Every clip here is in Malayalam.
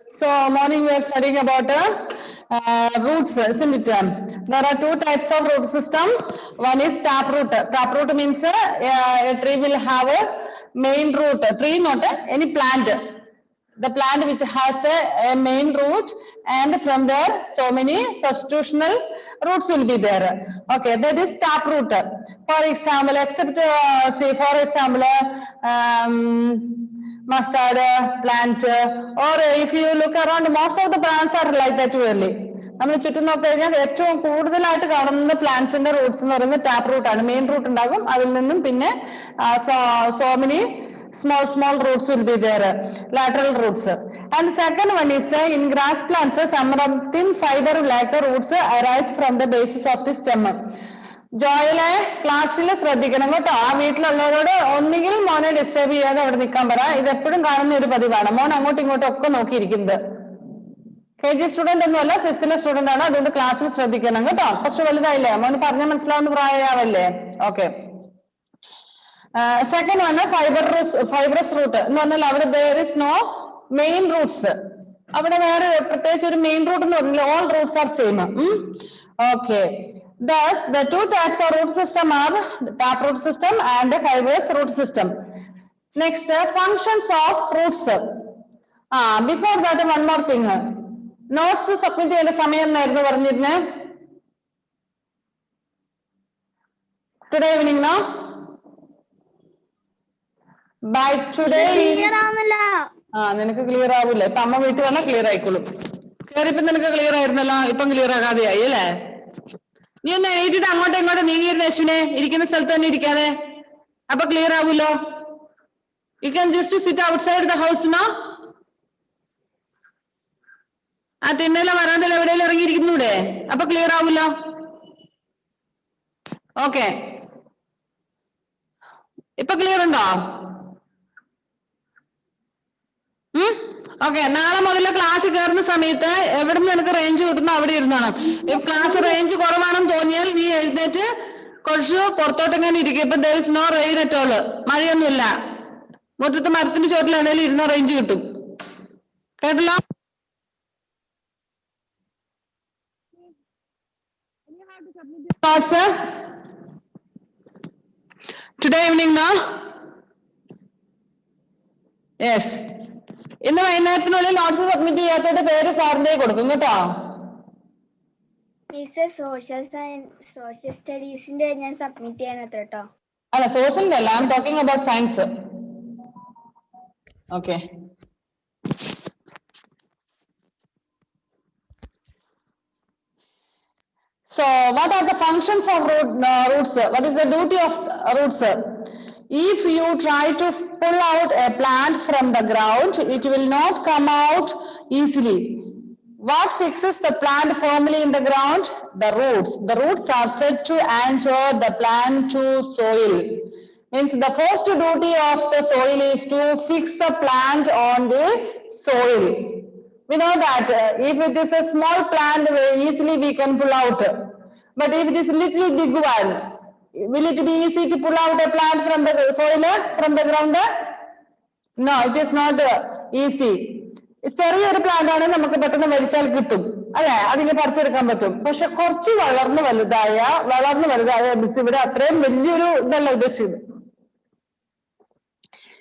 So morning we are studying about roots, isn't it? There are two types of root system. One is taproot. Taproot means a tree will have a main root. Tree, not any plant. The plant which has a main root, and from there so many substitutional roots will be there. Okay, that is taproot. For example, except say for example mustard plant, or if you look around, most of the plants are like that only. നമ്മൾ ചുറ്റും നോക്കി കഴിഞ്ഞാൽ ഏറ്റവും കൂടുതലായിട്ട് കാണുന്ന പ്ലാന്റ്സിന്റെ റൂട്ട്സ് എന്ന് പറയുന്നത് ടാപ്പ് റൂട്ട് ആണ്. മെയിൻ റൂട്ട് ഉണ്ടാകും, അതിൽ നിന്നും പിന്നെ so many small roots will be there, lateral roots. And second one is in grass plants, some thin fiber like roots arise from the basis of the stem. ജോയിലെ ക്ലാസ്സിൽ ശ്രദ്ധിക്കണം കേട്ടോ. ആ വീട്ടിലുള്ളവരോട് ഒന്നുകിൽ മോനെ ഡിസ്റ്റർബ് ചെയ്യാതെ അവിടെ നിൽക്കാൻ പറ. ഇത് എപ്പോഴും കാണുന്ന ഒരു പതിവാണ്. മോൻ അങ്ങോട്ടും ഇങ്ങോട്ടും ഒക്കെ നോക്കിയിരിക്കുന്നത്. KG സ്റ്റുഡന്റ് ഒന്നുമല്ല, സിക്സ്ത്തിലെ സ്റ്റുഡന്റ് ആണ്. അതുകൊണ്ട് ക്ലാസ്സിൽ ശ്രദ്ധിക്കണം കേട്ടോ. കുറച്ച് വലുതായില്ലേ, മോന് പറഞ്ഞാൽ മനസ്സിലാവുന്ന പ്രായമാവല്ലേ? Okay. Second one fibrous root എന്ന് പറഞ്ഞാൽ അവിടെ there is no main roots. അവിടെ വേറെ പ്രത്യേകിച്ച് ഒരു മെയിൻ റൂട്ട് എന്ന് പറഞ്ഞാൽ all roots are same. Okay. Thus, the two types of root system are the taproot system and the fibrous root system. Next, functions of roots. Before that, one more thing. Notes submit ചെയ്യേണ്ട സമയം എന്നായിരുന്നു പറഞ്ഞിരുന്നേ? Today evening, no? By today. നിനക്ക് ക്ലിയർ ആവൂലേ? ഇപ്പൊ അമ്മ വീട്ടിൽ വന്നാൽ ക്ലിയർ ആയിക്കോളും. കയറിയപ്പോ നിനക്ക് ക്ലിയർ ആയിരുന്നല്ലോ, ഇപ്പം ക്ലിയർ ആകാതെയായി അല്ലേ? നീ ഒന്ന് എണീറ്റിട്ട് അങ്ങോട്ടും ഇങ്ങോട്ടും നീങ്ങിയിരുന്ന യശുവിനെ, ഇരിക്കുന്ന സ്ഥലത്ത് തന്നെ ഇരിക്കാതെ. അപ്പൊ ക്ലിയർ ആവൂലോ. You can just sit outside the house no. ആ തിണ്ണല വരാന്തല എവിടെയെങ്കിലും ഇറങ്ങിയിരിക്കുന്നൂടെ, അപ്പൊ ക്ലിയർ ആവൂലോ. ഓക്കെ, ഇപ്പൊ ക്ലിയർ ഉണ്ടോ? ഓക്കെ. നാളെ മുതൽ ക്ലാസ് കയറുന്ന സമയത്ത് എവിടെ നിന്ന് നിനക്ക് റേഞ്ച് കിട്ടുന്നോ അവിടെ ഇരുന്നോണം. ക്ലാസ് റേഞ്ച് കുറവാണെന്ന് തോന്നിയാൽ നീ എഴുന്നേറ്റ് കുറച്ച് പുറത്തോട്ടെങ്ങനെ ഇരിക്കും. ഇപ്പൊ there is no rain at all. മഴയൊന്നുമില്ല. മുറ്റത്ത് മരത്തിന്റെ ചോട്ടിലാണെങ്കിലും ഇരുന്ന റേഞ്ച് കിട്ടും. കേട്ടല്ലോ? Today evening, no? Yes. ഇന്ന് വൈകുന്നേരത്തിനുള്ളിൽ നോട്ട്സ് സബ്മിറ്റ് ചെയ്യാത്തവരുടെ പേര് സാറിന്റെ കൊടുക്കും കേട്ടോ. സോഷ്യൽ സ്റ്റഡീസിന്റെ ഞാൻ സബ്മിറ്റ് ചെയ്യാനത്ര കേട്ടോ. അല്ല, സോഷ്യലിന്റെ അല്ല, I am talking about science. Okay. So what are the functions of roots? What is the duty of roots? If you try to pull out a plant from the ground, it will not come out easily. What fixes the plant firmly in the ground? The roots. The roots are said to anchor the plant to soil. Means the first duty of the soil is to fix the plant on the soil. We know that if it is a small plant, very easily we can pull out. But if it is a little big one, will it be easy to pull out a plant from the soil, from the ground? No, it is not easy. ചെറിയൊരു പ്ലാന്റ് ആണ്, നമുക്ക് പെട്ടെന്ന് വലിച്ചാൽ കിട്ടും അല്ലെ, അതിനെ പറിച്ചെടുക്കാൻ പറ്റും. പക്ഷെ കുറച്ച് വളർന്നു വലുതായ ഇവിടെ അത്രയും വലിയൊരു ഇതല്ല ഉദ്ദേശിച്ചത്.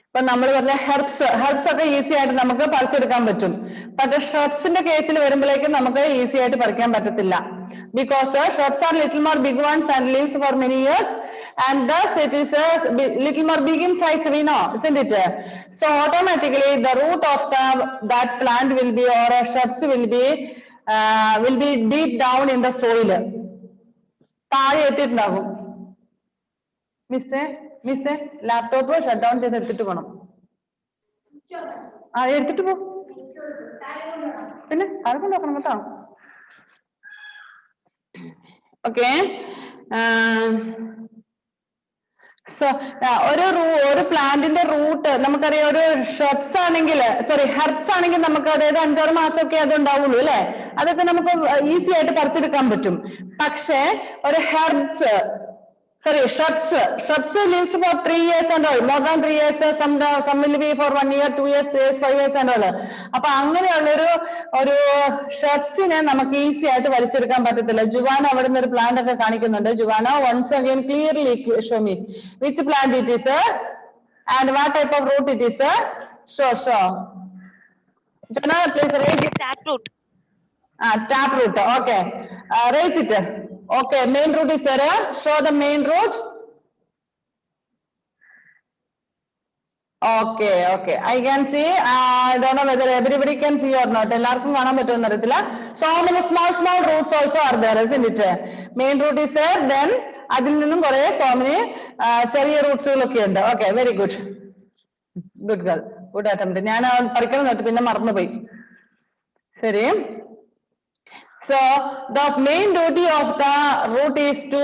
ഇപ്പൊ നമ്മൾ പറഞ്ഞ ഹെർബ്സ് ഒക്കെ ഈസി ആയിട്ട് നമുക്ക് പറിച്ചെടുക്കാൻ പറ്റും. പക്ഷെ ഷ്രബ്സിന്റെ കേസിൽ വരുമ്പോഴേക്കും നമുക്ക് ഈസി ആയിട്ട് പറിക്കാൻ പറ്റത്തില്ല. Because shrubs are little more big ones and lives for many years, and thus it is a little more big in size, we know, isn't it? So automatically the root of that plant will be, or shrubs will be deep down in the soil. താഴെ എത്തിയിട്ടുണ്ടാകും. മിസ്സേ ലാപ്ടോപ്പ് ഷട്ട് ഡൗൺ ചെയ്ത് എടുത്തിട്ട് പോണം. എടുത്തിട്ട് പോ, പിന്നെ ആർക്കും നോക്കണം കേട്ടോ. ഓക്കെ. സോ ഒരു പ്ലാന്റിന്റെ റൂട്ട് നമുക്കറിയാം. ഒരു ഷ്രബ്സ് ആണെങ്കിൽ, ഹെർബ്സ് ആണെങ്കിൽ നമുക്ക് അതായത് 5-6 മാസമൊക്കെ അത് ഉണ്ടാവുള്ളൂ അല്ലെ, അതൊക്കെ നമുക്ക് ഈസി ആയിട്ട് പറിച്ചെടുക്കാൻ പറ്റും. പക്ഷെ ഒരു herbs Sorry, shrubs. Shrubs lives for 3 years and all. More than 3 years. Some will be for 1 year, 2 years, 3 years, 5 years and all. അപ്പൊ അങ്ങനെയുള്ളൊരു ഷ്രബ്സിനെ നമുക്ക് ഈസി ആയിട്ട് വലിച്ചെടുക്കാൻ പറ്റത്തില്ല. ജുവാന അവിടെ നിന്ന് ഒരു പ്ലാന്റ് ഒക്കെ കാണിക്കുന്നുണ്ട്. Juana, once again clearly show me which plant it is and what type of root it is. Sure. Jana, please raise it. Taproot. Taproot. Okay. Raise it. Okay, main root is there. Show the main root. Okay. I can see. I don't know whether everybody can see or not. എല്ലാവർക്കും കാണാൻ പറ്റുമെന്ന് അറിയത്തില്ല. So many small roots also are there, isn't it? Main root is there. Then അതിൽ നിന്നും കുറെ so many ചെറിയ റൂട്ട്സുകളൊക്കെ ഉണ്ട്. Okay, very good. Good girl. Good attempt. ഞാൻ പഠിക്കണം പിന്നെ മറന്നുപോയി. ശരി. So the main duty of the root is to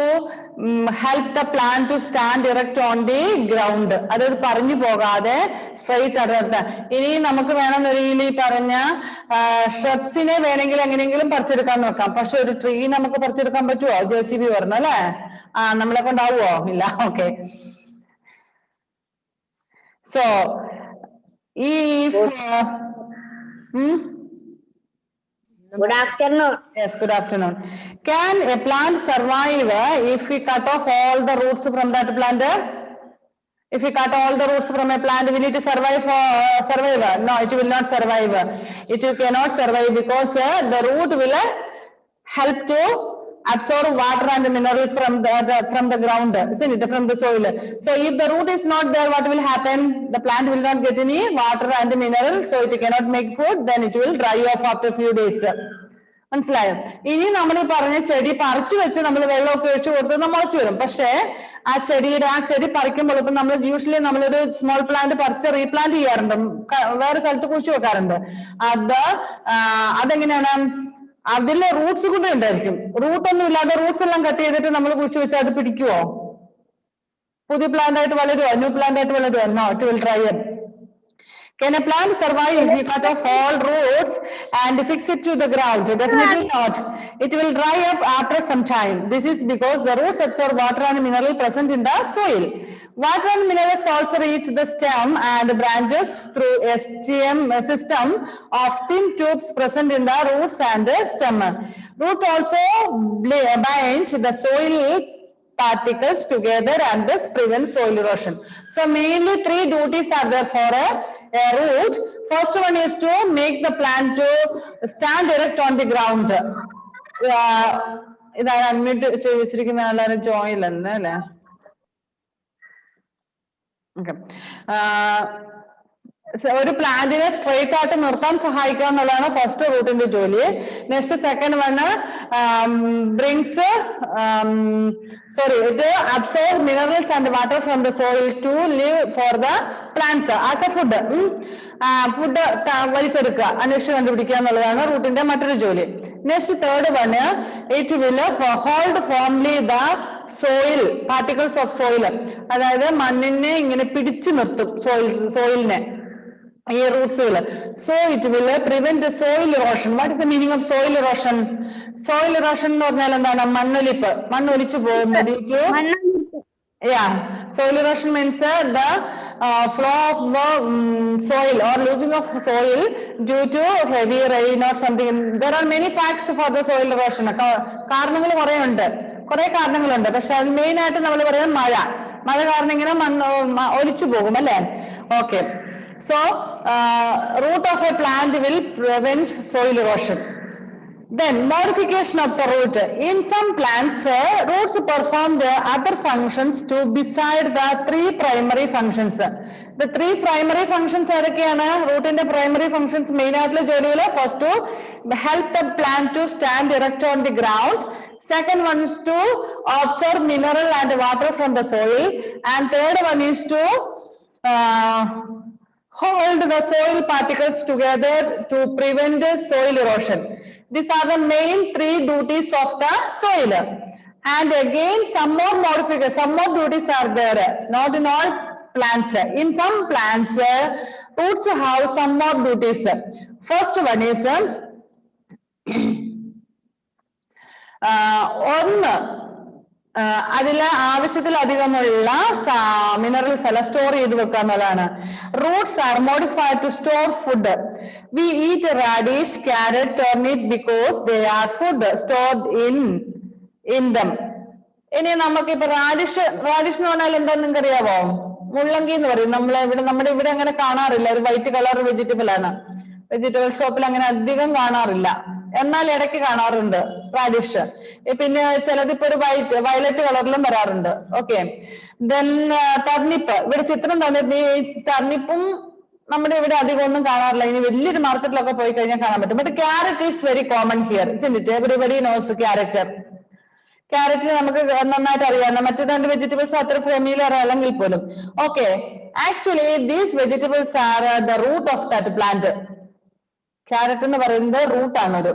help the plant to stand erect on the ground. അതായത് പറഞ്ഞു പോകാതെ സ്ട്രൈറ്റ് ആയിട്ട്. ഇനി നമുക്ക് വേണമെന്നൊരു പറഞ്ഞ ഷ്രബ്സിനെ വേണമെങ്കിൽ എങ്ങനെയെങ്കിലും പറിച്ചെടുക്കാൻ നോക്കാം. പക്ഷെ ഒരു ട്രീ നമുക്ക് പറിച്ചെടുക്കാൻ പറ്റുമോ? JCB പറഞ്ഞു അല്ലെ? നമ്മളെ കൊണ്ടാവുമോ? ഇല്ല. Okay. So if Good afternoon. Yes, good afternoon. Can a plant survive if we cut off all the roots from that plant? If we cut all the roots from a plant, will it survive? No, it will not survive. It cannot survive because the root will help to absorb water and mineral from the ground, isn't it? From the soil. So if the root is not there, what will happen? The plant will not get any water and mineral, so it cannot make food. Then it will dry off after few days. മനസ്സിലായോ? ഇനി നമ്മൾ ഈ പറഞ്ഞ ചെടി പറിച്ചു വെച്ച് നമ്മൾ വെള്ളമൊക്കെ ഒഴിച്ചു കൊടുത്ത് മുളച്ചു വരും. പക്ഷേ ആ ചെടി പറിക്കുമ്പോൾ ഇപ്പൊ നമ്മൾ യൂഷ്വലി നമ്മളൊരു സ്മോൾ പ്ലാന്റ് പറിച്ച് റീപ്ലാന്റ് ചെയ്യാറുണ്ട്, വേറെ സ്ഥലത്ത് കുഴിച്ചു വെക്കാറുണ്ട്. അതെങ്ങനെയാണ്? അതിലെ റൂട്ട്സ് കൂടെ ഉണ്ടായിരിക്കും. റൂട്ട് ഒന്നും ഇല്ലാതെ റൂട്ട്സ് എല്ലാം കട്ട് ചെയ്തിട്ട് നമ്മൾ കുഴിച്ചു വെച്ചാൽ അത് പിടിക്കുവോ? പുതിയ പ്ലാന്റ് ആയിട്ട് വളരുവോ? ന്യൂ പ്ലാന്റ് ആയിട്ട് വളരുവോ? No, it will dry up. Can a plant survive if we cut off all roots and fix it to the ground? Definitely not. It will dry up after some time. This is because the roots absorb water and mineral present in the soil. Water and minerals also reach the stem and branches through a system of thin tubes present in the roots and stem. Root also bind the soil particles together and thus prevent soil erosion. So mainly 3 duties are there for a root. First one is to make the plant to stand erect on the ground. ഇതാണ് അഡ്മിറ്റ് ചെയ്തിരിക്കുന്ന ആളാണ് ജോയിൽ എന്ന് അല്ലെ? ഒരു പ്ലാന്റിനെ സ്ട്രെയിറ്റ് ആയിട്ട് നിർത്താൻ സഹായിക്കുക എന്നുള്ളതാണ് ഫസ്റ്റ് റൂട്ടിന്റെ ജോലി. Next second one it absorbs minerals and water from the soil to live for the plants as a food. Food വലിച്ചെടുക്കുക, അന്വേഷിച്ച് കണ്ടുപിടിക്കുക എന്നുള്ളതാണ് റൂട്ടിന്റെ മറ്റൊരു ജോലി. Next third one it will hold firmly the soil, particles of soil. അതായത് മണ്ണിനെ ഇങ്ങനെ പിടിച്ചു നിർത്തും സോയിലിനെ, ഈ റൂട്ട്സുകൾ. So it will prevent soil erosion. What is the meaning of soil erosion? Soil erosion എന്ന് പറഞ്ഞാൽ എന്താണ്? മണ്ണൊലിപ്പ്, മണ്ണൊലിച്ചു പോകുന്നത്. Soil erosion means the flow of the soil or losing of soil due to heavy rain or something. There are many facts for the soil erosion. കാരണങ്ങൾ കുറെ കാരണങ്ങളുണ്ട്. പക്ഷെ അത് മെയിൻ ആയിട്ട് നമ്മൾ പറയുന്നത് മഴ കാരണം ഇങ്ങനെ മണ്ണ് ഒലിച്ചു പോകും അല്ലെ? Okay. So root of a plant will prevent soil erosion. Then modification of the root. In some plants, roots perform the other functions too beside the 3 primary functions. The 3 primary functions ഏതൊക്കെയാണ്? റൂട്ടിന്റെ primary functions മെയിൻ ആയിട്ടുള്ള ജോലികൾ. First to help the plant to stand erect on the ground. Second one is to absorb mineral and water from the soil. And third one is to hold the soil particles together to prevent soil erosion. These are the main 3 duties of the soil. And again, some more modifications, some more duties are there. Not in all plants. In some plants, roots have some more duties. First one is അതിലെ ആവശ്യത്തിലധികമുള്ള മിനറൽസ് എല്ലാം സ്റ്റോർ ചെയ്ത് വെക്കുക എന്നുള്ളതാണ്. Roots are modified to store food. We eat radish, carrot, turnip because they are food stored in them. ഇനി നമുക്ക് ഇപ്പൊ റാഡിഷ് എന്ന് പറഞ്ഞാൽ എന്താന്ന് നിങ്ങൾക്ക് അറിയാവോ? മുള്ളങ്കി എന്ന് പറയും. നമ്മുടെ ഇവിടെ അങ്ങനെ കാണാറില്ല. ഒരു വൈറ്റ് കളർ വെജിറ്റബിൾ ആണ്. വെജിറ്റബിൾ ഷോപ്പിൽ അങ്ങനെ അധികം കാണാറില്ല, എന്നാൽ ഇടയ്ക്ക് കാണാറുണ്ട് റാഡിഷ്. പിന്നെ ചിലതിപ്പോ ഒരു വയലറ്റ് കളറിലും വരാറുണ്ട്. Okay, then turnip. ഇവിടെ ചിത്രം തന്നിട്ട് ഈ ടർണിപ്പും നമ്മുടെ ഇവിടെ അധികം ഒന്നും കാണാറില്ല. ഇനി വലിയൊരു മാർക്കറ്റിലൊക്കെ പോയി കഴിഞ്ഞാൽ കാണാൻ പറ്റും. But carrot is very common here. Everybody knows carrot. Carrot നമുക്ക് നന്നായിട്ട് അറിയാം. മറ്റു രണ്ട് വെജിറ്റബിൾസ് അത്ര ഫെമിലിയർ അല്ലെങ്കിൽ പോലും. Okay, actually these vegetables are the root of that plant. Carrot എന്ന് പറയുന്നത് റൂട്ടാണത്.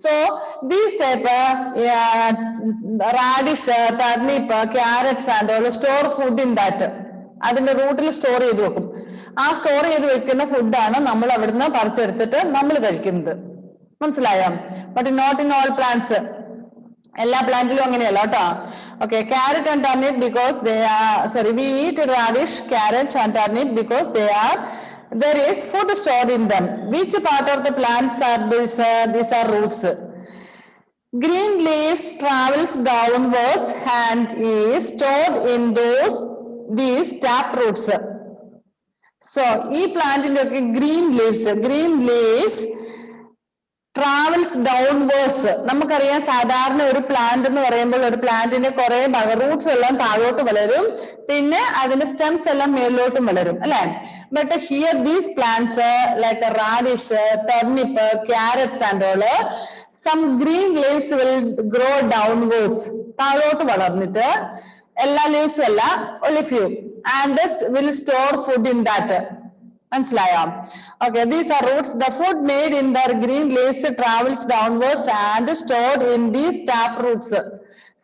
So these type radish, turnip, carrots and all store food in that. അതിന്റെ റൂട്ടിൽ സ്റ്റോർ ചെയ്ത് വെക്കും. ആ സ്റ്റോർ ചെയ്ത് വെക്കുന്ന ഫുഡാണ് നമ്മൾ അവിടുന്ന് പറിച്ചെടുത്തിട്ട് നമ്മൾ കഴിക്കുന്നത്. മനസ്സിലായോ? But not in all plants. എല്ലാ പ്ലാന്റിലും അങ്ങനെയല്ല കേട്ടോ. Okay, carrot and turnip because they are we eat radish, carrot and turnip because there is food stored in them. Which part of the plants are these are roots? Green leaves travels downwards and is stored in these tap roots. So ee plant inde green leaves travels downwards. നമുക്കറിയാം സാധാരണ ഒരു പ്ലാന്റ് എന്ന് പറയുമ്പോൾ ഒരു പ്ലാന്റിന്റെ കുറെ റൂട്ട്സ് എല്ലാം താഴോട്ട് വളരും, പിന്നെ അതിന്റെ സ്റ്റെംസ് എല്ലാം മേളിലോട്ടും വളരും, അല്ലെ? But here these plants like radish, turnip, carrots and all, some green leaves will grow downwards. താഴോട്ട് വളർന്നിട്ട് എല്ലാ ലീവ്സും അല്ല, only few, and will store food in that. മനസ്സിലായോ? Okay, these are roots. The food made in the green leaves travels downwards and stored in these tap roots.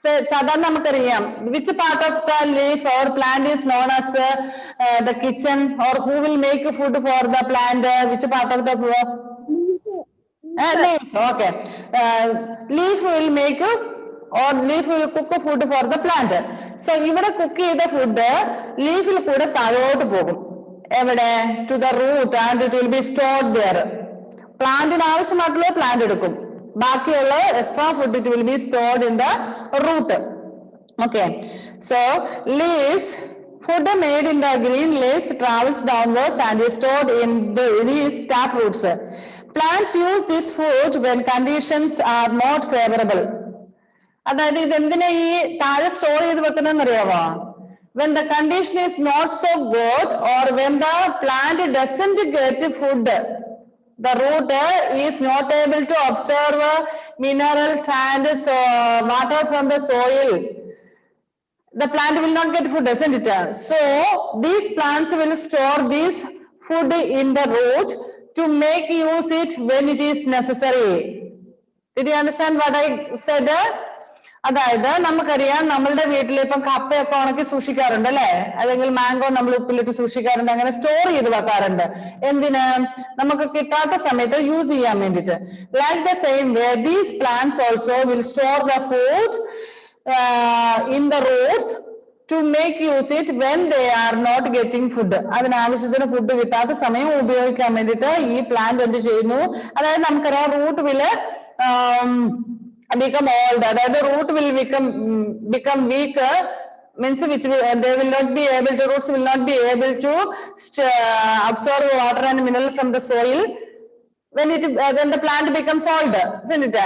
So സാധാരണ നമുക്കറിയാം which part of the leaf or plant is known as the kitchen, or who will make food for the plant? Which part of the leaves? Okay, leaf will make or leaf will cook food for the plant. So ഇവിടെ കുക്ക് ചെയ്ത ഫുഡ് ലീഫിൽ കൂടെ താഴോട്ട് പോകും. എവിടെ? To the root, and it will be stored there. പ്ലാന്റിന് ആവശ്യമായിട്ടുള്ള പ്ലാന്റ് എടുക്കും, ബാക്കിയുള്ള extra food it will be stored in the root. Okay, so leaves, food made in the green leaves travels downwards and is stored in these tap roots. Plants use this food when conditions are not favorable. അതായത് ഇതെന്തിനാ ഈ താഴെ സ്റ്റോർ ചെയ്ത് വെക്കുന്നതെന്ന് അറിയാമോ? When the condition is not so good, or when the plant doesn't get food, the root is not able to absorb minerals and water from the soil, the plant will not get food, doesn't it? So these plants will store this food in the root to make use it when it is necessary. Did you understand what I said? അതായത് നമുക്കറിയാം നമ്മളുടെ വീട്ടിൽ ഇപ്പം കപ്പയൊക്കെ ഉണക്കി സൂക്ഷിക്കാറുണ്ട്, അല്ലെ? അല്ലെങ്കിൽ മാംഗോ നമ്മൾ ഉപ്പിലിട്ട് സൂക്ഷിക്കാറുണ്ട്, അങ്ങനെ സ്റ്റോർ ചെയ്ത് വെക്കാറുണ്ട്. എന്തിന്? നമുക്ക് കിട്ടാത്ത സമയത്ത് യൂസ് ചെയ്യാൻ വേണ്ടിട്ട്. Like the same way these plants also will store the food in the roots to make use it when they are not getting food. അതിനാവശ്യത്തിന് ഫുഡ് കിട്ടാത്ത സമയം ഉപയോഗിക്കാൻ വേണ്ടിട്ട് ഈ പ്ലാന്റ് എന്ത് ചെയ്യുന്നു? അതായത് നമുക്കറിയാം റൂട്ട് വില് become old, അതായത് root will become weaker, means which they will not be able to, roots will not be able to absorb water and mineral from the soil when the plant becomes old, isn't it?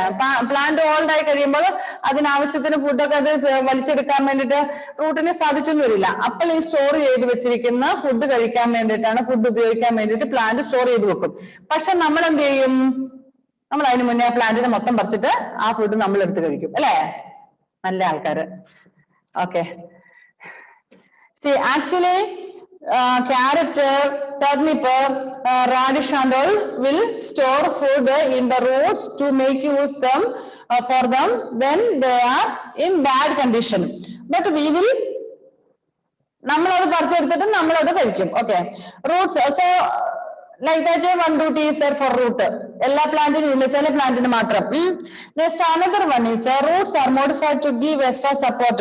Plant old ആയി കഴിയുമ്പോൾ അതിനാവശ്യത്തിന് ഫുഡൊക്കെ അത് വലിച്ചെടുക്കാൻ വേണ്ടിട്ട് റൂട്ടിന് സാധിച്ചൊന്നും വരില്ല. അപ്പോൾ ഈ സ്റ്റോർ ചെയ്ത് വെച്ചിരിക്കുന്ന ഫുഡ് കഴിക്കാൻ വേണ്ടിയിട്ടാണ്, ഫുഡ് ഉപയോഗിക്കാൻ വേണ്ടിയിട്ട് പ്ലാന്റ് സ്റ്റോർ ചെയ്ത് വെക്കും. പക്ഷെ നമ്മൾ എന്ത് ചെയ്യും? നമ്മൾ അതിന് മുന്നേ പ്ലാന്റിനെ മൊത്തം പറിച്ചിട്ട് ആ ഫുഡ് നമ്മൾ എടുത്ത് കഴിക്കും, അല്ലെ? നല്ല ആൾക്കാര്. Okay, actually carrot, turnip, radish and all will store food in the roots to make use them for them when they are in bad condition. But we will, നമ്മളത് പറിച്ചെടുത്തിട്ട് നമ്മളത് കഴിക്കും. Okay, roots. So Like that, one duty is there for root. Ella plant in cell plant in matram. Next, another one is roots are modified to give extra support.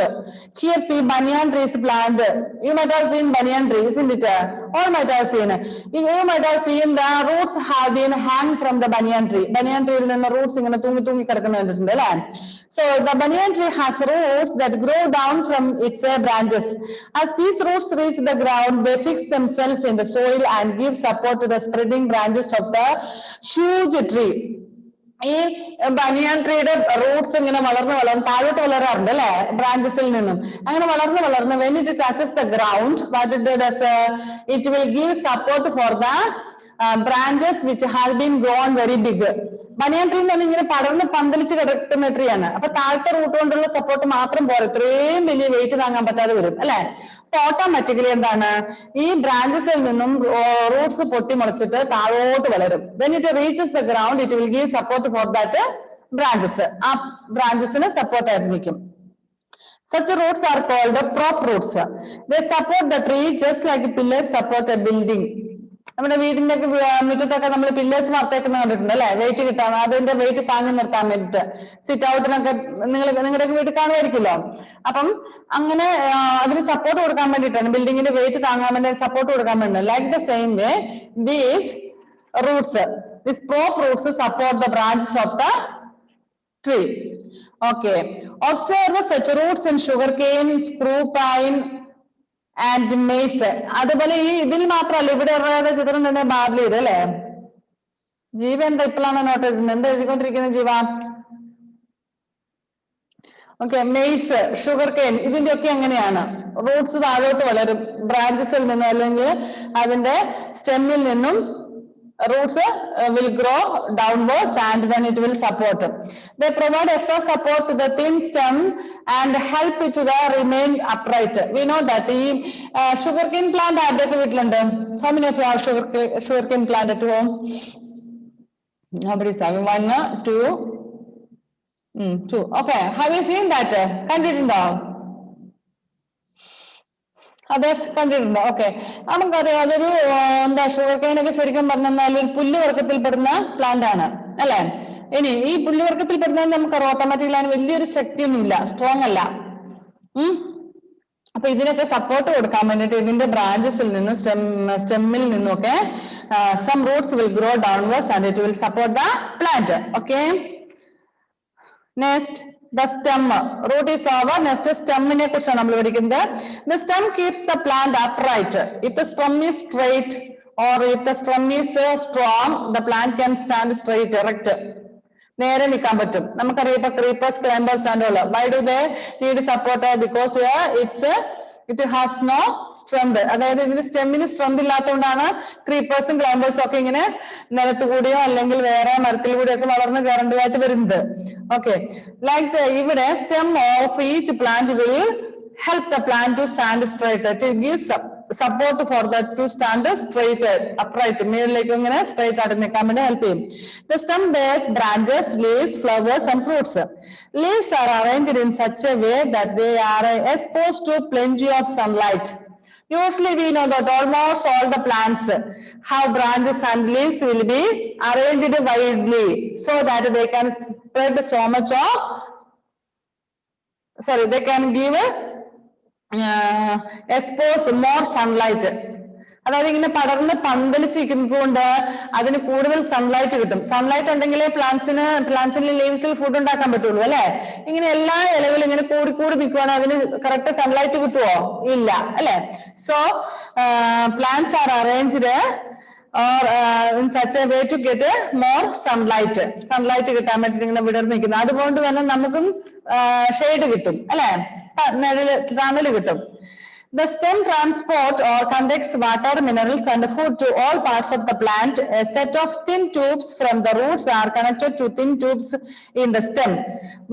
Here, see banyan trees plant. You might have seen banyan trees, isn't it? Or might have seen. You might have seen the roots have been hung from the banyan tree. Banyan tree and the roots in the land. So the banyan tree has roots that grow down from its branches. As these roots reach the ground, they fix themselves in the soil and give support to the spreading branches of the huge tree. ഈ ബനിയൻ ട്രീയുടെ റൂട്ട്സ് ഇങ്ങനെ വളർന്ന് താഴോട്ട് വളരാറുണ്ട് അല്ലെ, ബ്രാഞ്ചസിൽ നിന്നും അങ്ങനെ വളർന്ന് when it touches the ground, what it does, it will give support for the branches which have been grown very big. Banian tree എന്ന് പറഞ്ഞാൽ ഇങ്ങനെ പടർന്ന് പന്തലിച്ച് കിടക്കുന്ന ട്രീ ആണ്. അപ്പൊ താഴത്തെ റൂട്ട് കൊണ്ടുള്ള സപ്പോർട്ട് മാത്രം പോലെ ഇത്രയും വലിയ വെയിറ്റ് താങ്ങാൻ പറ്റാതെ വരും അല്ലെ. അപ്പൊ ഓട്ടോമാറ്റിക്കലി എന്താണ്, ഈ ബ്രാഞ്ചസിൽ നിന്നും റൂട്ട്സ് പൊട്ടി മുളച്ചിട്ട് താഴോട്ട് വളരും. when it reaches the ground, it will give support for that branches. ആ ബ്രാഞ്ചസിന് സപ്പോർട്ട് ആയിട്ട് നിൽക്കും. Such roots are called prop roots. They support the tree just like pillars support a building. നമ്മുടെ വീടിന്റെ മുറ്റത്തൊക്കെ നമ്മൾ പില്ലേഴ്സ് വാർത്തേക്കുന്ന കണ്ടിട്ടുണ്ട് അല്ലെ, വെയിറ്റ് കിട്ടാൻ, അതിന്റെ വെയിറ്റ് താങ്ങി നിർത്താൻ വേണ്ടിട്ട്. സിറ്റ് ഔട്ടിനൊക്കെ നിങ്ങളുടെ വീട്ടിൽ കാണുമായിരിക്കുമല്ലോ. അപ്പം അങ്ങനെ അതിന് സപ്പോർട്ട് കൊടുക്കാൻ വേണ്ടിയിട്ടാണ്, ബിൽഡിങ്ങിന്റെ വെയിറ്റ് താങ്ങാൻ വേണ്ടി സപ്പോർട്ട് കൊടുക്കാൻ വേണ്ടി. Like the same way these Roots, these prop roots support the branches of the tree. Okay, observe such roots in sugarcane, screw pine and maize. അതുപോലെ ഈ ഇതിൽ മാത്രമല്ല, ഇവിടെ ചിത്രം തന്നെ ബാർലിയുടെ അല്ലെ. ജീവ എന്താ ഇപ്പോഴാണ് നോട്ട് എഴുതുന്നത്, എന്താ എഴുതിക്കൊണ്ടിരിക്കുന്നത് ജീവ? ഓക്കെ, മെയ്സ്, ഷുഗർ കെയിൻ, ഇതിന്റെ ഒക്കെ എങ്ങനെയാണ് റൂട്ട്സ് താഴോട്ട് വളരും ബ്രാഞ്ചസിൽ നിന്നും, അല്ലെങ്കിൽ അതിന്റെ സ്റ്റെമ്മിൽ നിന്നും roots will grow downwards and then it will support. They provide extra support to the thin stem and help it to the remain upright. We know that the sugarcane plant added to it. How many of you have sugarcane plant at home? Nobody is having. 1, 2, 2. Okay, have you seen that? Continue. Others കണ്ടിട്ടുണ്ടോ? ഓക്കെ, നമുക്കറിയാം അതൊരു എന്താ ഷുഗർകെയിനൊക്കെ ശരിക്കും പറഞ്ഞാൽ ഒരു പുല്ലുവർഗത്തിൽ പെടുന്ന പ്ലാന്റ് ആണ് അല്ലെ. ഇനി ഈ പുല്ലുവർഗത്തിൽ പെടുന്നത് നമുക്കറിയാം ഓട്ടോമാറ്റിക്കലി വലിയൊരു ശക്തിയൊന്നുമില്ല, സ്ട്രോങ് അല്ല. അപ്പൊ ഇതിനൊക്കെ സപ്പോർട്ട് കൊടുക്കാൻ വേണ്ടിട്ട് ഇതിന്റെ ബ്രാഞ്ചസിൽ നിന്നും സ്റ്റെമ്മിൽ നിന്നൊക്കെ some roots will grow downwards and it will support the plant. Okay, next the stem. Root is over. Next stem നെ കുറിച്ചാണ് നമ്മൾ പഠിക്കുന്നത്. The stem keeps the plant upright. If the stem is straight or if the stem is strong, the plant can stand straight, erect. നേരെ നിൽക്കാൻ പറ്റും. നമുക്കറിയാം ഇപ്പൊ creepers, climbers and all. Why do they need support? Because it has no strength. അതായത് ഇതിന് സ്റ്റെമ്മിന് സ്ട്രെങ്ത് ഇല്ലാത്തതുകൊണ്ടാണ് ക്രീപ്പേഴ്സും ക്ലൈംബേഴ്സും ഒക്കെ ഇങ്ങനെ നിലത്ത് കൂടിയോ അല്ലെങ്കിൽ വേറെ മരത്തിൽ കൂടിയോ ഒക്കെ വളർന്ന് കയറേണ്ടതായിട്ട് വരുന്നത്. ഓക്കെ, ലൈക്ക് ഇവിടെ stem of each plant will help the plant to stand straight. It gives support for that to stand straight, upright. മേളിലേക്ക് ഇങ്ങനെ straight ആയിട്ട് നിൽക്കാൻ വേണ്ടി help ചെയ്യും. The stem bears branches, leaves, flowers and fruits. Leaves are arranged in such a way that they are exposed to plenty of sunlight. Usually we know that almost all the plants have branches and leaves will be arranged widely so that they can spread so much of, they can give expose more sunlight. അതായത് ഇങ്ങനെ പടർന്ന് പന്തലിച്ചിരിക്കുന്നത് കൊണ്ട് അതിന് കൂടുതൽ സൺലൈറ്റ് കിട്ടും. സൺലൈറ്റ് ഉണ്ടെങ്കിലേ പ്ലാന്റ്സിന്റെ ലീവ്സിൽ ഫുഡ് ഉണ്ടാക്കാൻ പറ്റുള്ളൂ അല്ലെ. ഇങ്ങനെ എല്ലാ ഇലകളും ഇങ്ങനെ കൂടി നിൽക്കുവാണെങ്കിൽ അതിന് കറക്റ്റ് സൺലൈറ്റ് കിട്ടുമോ? ഇല്ല അല്ലെ. So plants R arranged or in such a way to get more sunlight കിട്ടാൻ വേണ്ടിട്ട് ഇങ്ങനെ വിടർന്ന് നിൽക്കുന്നത്. അതുകൊണ്ട് തന്നെ നമുക്കും ഷെയ്ഡ് കിട്ടും അല്ലെ, തണല് കിട്ടും. The stem transport or conducts water, minerals and food to all parts of the plant. A set of thin tubes from the roots are connected to thin tubes in the stem.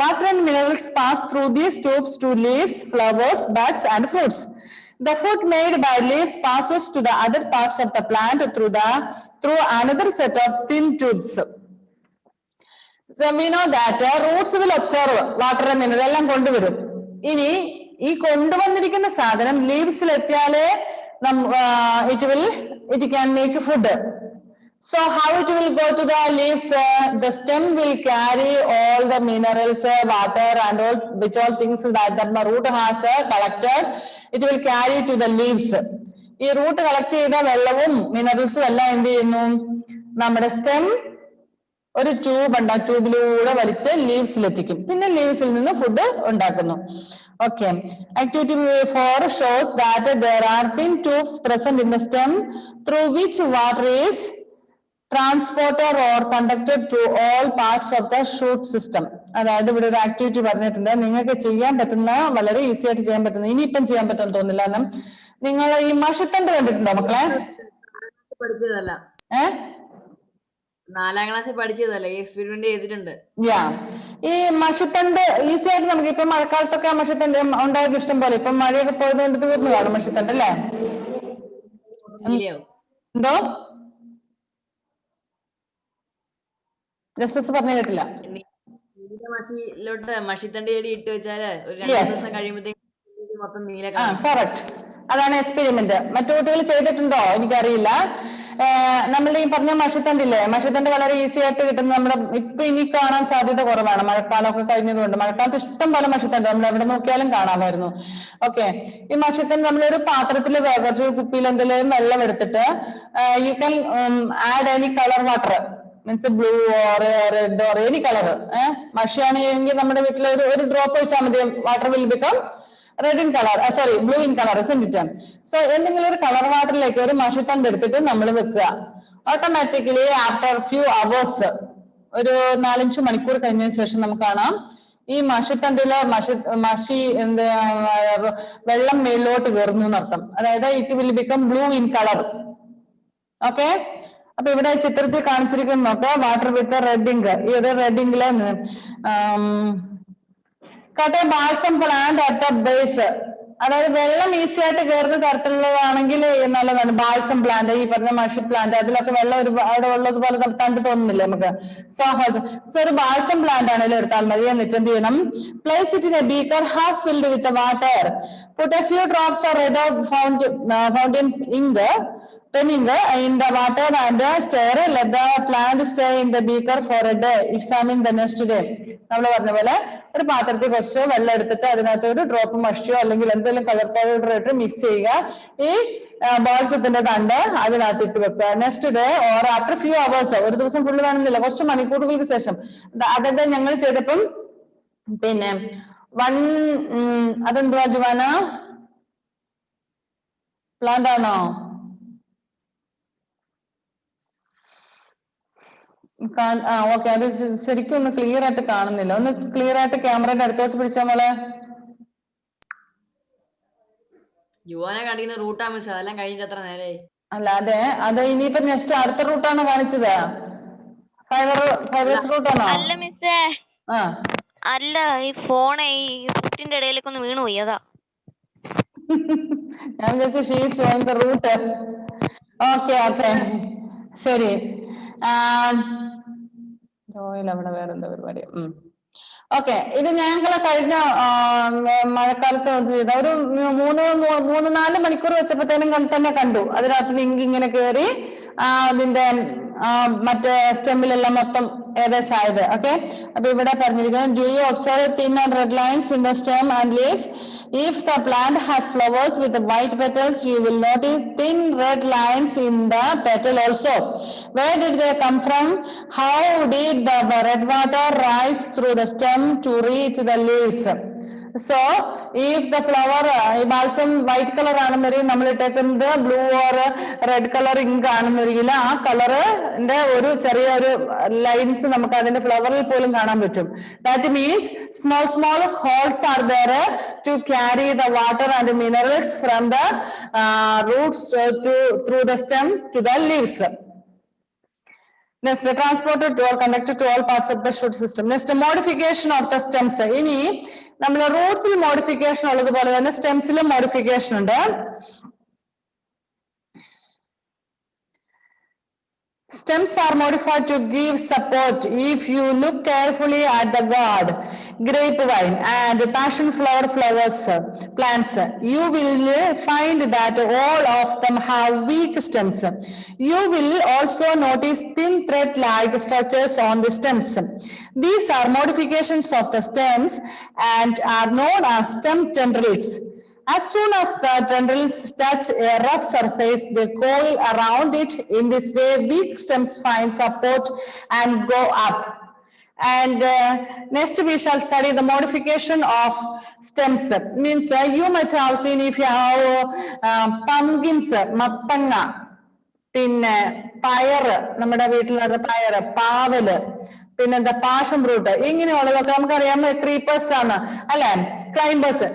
Water and minerals pass through these tubes to leaves, flowers, buds and fruits. The food made by leaves passes to the other parts of the plant through another set of thin tubes. So we know that roots will absorb water and mineral എല്ലാം കൊണ്ടുവരും. ഇനി ഈ കൊണ്ടുവന്നിരിക്കുന്ന സാധനം ലീവ്സിൽ എത്തിയാലേ it can make food. So how it will go to the leaves? The stem will carry all the minerals, water and all which all things that the root has collected. It will carry to the leaves. ഈ റൂട്ട് കളക്ട് ചെയ്ത വെള്ളവും മിനറൽസും എല്ലാം എന്ത് ചെയ്യുന്നു? നമ്മുടെ സ്റ്റെം ഒരു ട്യൂബ് ഉണ്ട്, ആ ട്യൂബിലൂടെ വലിച്ച് ലീവ്സിലെത്തിക്കും. പിന്നെ ലീവ്സിൽ നിന്ന് ഫുഡ് ഉണ്ടാക്കുന്നു. Okay, activity 4 shows that there are thin tubes present in the stem through which water is transported or conducted to all parts of the shoot system. അതായത് ഇവിടെ ഒരു ആക്ടിവിറ്റി പറഞ്ഞിട്ടുണ്ട്, നിങ്ങൾക്ക് ചെയ്യാൻ പറ്റുന്ന വളരെ ഈസി ആയിട്ട് ചെയ്യാൻ പറ്റുന്ന, ഇനിയിപ്പം ചെയ്യാൻ പറ്റുമെന്ന് തോന്നില്ല. കാരണം നിങ്ങൾ ഈ മഷിത്തണ്ട് കണ്ടിട്ടുണ്ടോ മക്കളെ? പഠിച്ചതല്ല, 4ാം ക്ലാസ്സിൽ പഠിച്ചതല്ല, ഈ എക്സ്പെരിമെന്റ് ചെയ്തിട്ടുണ്ട്. ഈ മഷിത്തണ്ട് ഈസി ആയിട്ട് നമുക്ക് ഇപ്പൊ മഴക്കാലത്തൊക്കെ മഷിത്തണ്ട് ഉണ്ടായത് ഇഷ്ടം പോലെ. ഇപ്പം മഴയൊക്കെ പോയതുകൊണ്ട് തീർന്നു കാണും മഷിത്തണ്ട് അല്ലേ? എന്തോ ജസ്റ്റിസ് പറഞ്ഞു കേട്ടില്ല. മഷിയിലോട്ട് മഷിത്തണ്ടി ചെടി ഇട്ട് വെച്ചാല് ഒരു 2 ദിവസം കഴിയുമ്പോഴത്തേക്ക് മൊത്തം നീല. കറക്റ്റ്, അതാണ് എക്സ്പെരിമെന്റ്. മറ്റു കുട്ടികൾ ചെയ്തിട്ടുണ്ടോ എനിക്കറിയില്ല. നമ്മൾ ഈ പറഞ്ഞ മഷിത്തണ്ടില്ലേ, മഷിത്തണ്ട് വളരെ ഈസി ആയിട്ട് കിട്ടുന്ന നമ്മുടെ ഇപ്പൊ ഇനി കാണാൻ സാധ്യത കുറവാണ്, മഴക്കാലമൊക്കെ കഴിഞ്ഞതുകൊണ്ട്. മഴക്കാലത്ത് ഇഷ്ടം പോലെ മഷിത്തണ്ട് നമ്മൾ എവിടെ നോക്കിയാലും കാണാമായിരുന്നു. ഓക്കെ, ഈ മഷിത്തണ്ട് നമ്മളൊരു പാത്രത്തിൽ കുറച്ച് കുപ്പിയിൽ എന്തെങ്കിലും വെള്ളം എടുത്തിട്ട് you can add any colour water, means blue or red or any colour. മഷിയാണെങ്കിൽ നമ്മുടെ വീട്ടിൽ ഒരു ഡ്രോപ്പ് ഒഴിച്ചാൽ മതി, water will become red in colour, sorry blue in colour, isn't it? So എന്തെങ്കിലും ഒരു കളർ വാട്ടറിലേക്ക് ഒരു മഷിത്തണ്ട് എടുത്തിട്ട് നമ്മൾ വെക്കുക. ഓട്ടോമാറ്റിക്കലി ആഫ്റ്റർ ഫ്യൂ അവേഴ്സ്, ഒരു 4-5 മണിക്കൂർ കഴിഞ്ഞതിന് ശേഷം നമുക്ക് കാണാം ഈ മഷിത്തണ്ടില് മഷി എന്ത് വെള്ളം മേളിലോട്ട് കയറുന്നു എന്നർത്ഥം. അതായത് it will become blue in colour. Okay, അപ്പൊ ഇവിടെ ചിത്രത്തിൽ കാണിച്ചിരിക്കുന്ന നോക്കാം, വാട്ടർ വിത്ത് റെഡ് ഇങ്ക്. ഈ ഒരു റെഡ് ഇങ്കില് cut a balsam plant at the base. അതായത് വെള്ളം ഈസി ആയിട്ട് കയറുന്ന തരത്തിലുള്ളതാണെങ്കിൽ നല്ലതാണ്. ബാൽസം പ്ലാന്റ്, ഈ പറഞ്ഞ മഷി പ്ലാന്റ്, അതിലൊക്കെ വെള്ളം ഒരുപാട് ഉള്ളതുപോലെ നടത്താണ്ട് തോന്നുന്നില്ല നമുക്ക്. സോ ഒരു ബാൽസം പ്ലാന്റ് ആണെങ്കിലും എടുത്താൽ മതി. എന്നിട്ട് എന്ത് ചെയ്യണം? Place it in a beaker half filled with water. Put a few drops of red fountain ink in the water and stir. Let the plant stay in the beaker for a day. Examine the next day. നമ്മൾ പറഞ്ഞ പോലെ ഒരു പാത്രത്തിൽ കുറച്ച് വെള്ളം എടുത്തിട്ട് അതിനകത്ത് ഒരു ഡ്രോപ്പ് മഷിയോ അല്ലെങ്കിൽ എന്തെങ്കിലും കളർ പൗഡർ ഇട്ട് മിക്സ് ചെയ്യുക. ഈ ബാൾസത്തിന്റെ തണ്ട് അതിനകത്ത് ഇട്ട് വെക്കുക. Next day or after few hours, ഒരു ദിവസം ഫുള്ള് വേണമെന്നില്ല, കുറച്ച് മണിക്കൂറുകൾക്ക് ശേഷം. അതൊക്കെ ഞങ്ങൾ ചെയ്തപ്പം പിന്നെ അതെന്തുവാ ജുവാന, പ്ലാന്റ് ആണോ? ഓക്കെ, അത് ശരിക്കും ഒന്ന് ക്ലിയർ ആയിട്ട് കാണുന്നില്ല. ഒന്ന് ക്ലിയർ ആയിട്ട് ക്യാമറയുടെ അടുത്തോട്ട് പിടിച്ചാൽ മോളെ. റൂട്ടാ മിസ്, അതെല്ലാം കഴിഞ്ഞിട്ട് എത്ര നേരമായി? അല്ലാതെ അത് ഇനിയിപ്പോ നെക്സ്റ്റ് അടുത്ത റൂട്ടാണ് കാണിച്ചത്, ഫൈബേഴ്സ് റൂട്ടാണോ? അല്ല മിസ്സേ, അല്ല, ഈ ഫോണേ ഈ റൂട്ടിന്റെ ഇടയിലേക്ക് ഒന്ന് വീണു പോയി, അതാ. ഞാൻ വിചാരിച്ചു she is showing the root. Okay okay, ശരി. അവിടെ വേറെന്താ പരിപാടി? ഓക്കെ, ഇത് ഞങ്ങൾ കഴിഞ്ഞ മഴക്കാലത്ത് ചെയ്ത ഒരു 3-4 മണിക്കൂർ വെച്ചപ്പോഴത്തേനും തന്നെ കണ്ടു. അതിനകത്ത് ലിങ്ക് ഇങ്ങനെ കയറി അതിന്റെ മറ്റേ സ്റ്റെമ്മിലെല്ലാം മൊത്തം ഏകദേശം ആയത്. ഓക്കെ, അപ്പൊ ഇവിടെ പറഞ്ഞിരിക്കുന്നത്, do you observe thin and red lines in the stem and leaves? If the plant has flowers with white petals, you will notice thin red lines in the petal also. Where did they come from? How did the red water rise through the stem to reach the leaves? So, if the flower, balsam white color ആണെന്നറിയും, നമ്മൾ ഇട്ടേക്കുന്നത് blue or red colour ink ആണെന്നറിയില്ല, ആ കളറിന്റെ ഒരു ചെറിയ ഒരു ലൈൻസ് നമുക്ക് അതിന്റെ ഫ്ലവറിൽ പോലും കാണാൻ പറ്റും. That means small holes are there to carry the water and minerals from the roots through the stem to the leaves. Next, transported or conducted to all parts of the shoot system. Next, modification of the stems. ഇനി നമ്മൾ റൂട്ട്സിൽ മോഡിഫിക്കേഷൻ ഉള്ളതുപോലെ തന്നെ സ്റ്റെംസിലും മോഡിഫിക്കേഷൻ ഉണ്ട്. Stems are modified to give support. If you look carefully at the gourd, grapevine and passion flower plants, you will find that all of them have weak stems. You will also notice thin thread-like structures on the stems. These are modifications of the stems and are known as stem tendrils. As soon as the tendrils touch a rough surface, they coil around it. In this way, weak stems find support and go up. And next we shall study the modification of stems. Means you might have seen if you have pumpkins, mappanga, പിന്നെ പയറ്, നമ്മുടെ വീട്ടിലുള്ള പയറ്, പാവല്, പിന്നെന്താ പാഷൻ ഫ്രൂട്ട്, ഇങ്ങനെയുള്ളതൊക്കെ നമുക്കറിയാം ക്രീപ്പേഴ്സ് ആണ് അല്ലെ, ക്ലൈംബേഴ്സ്.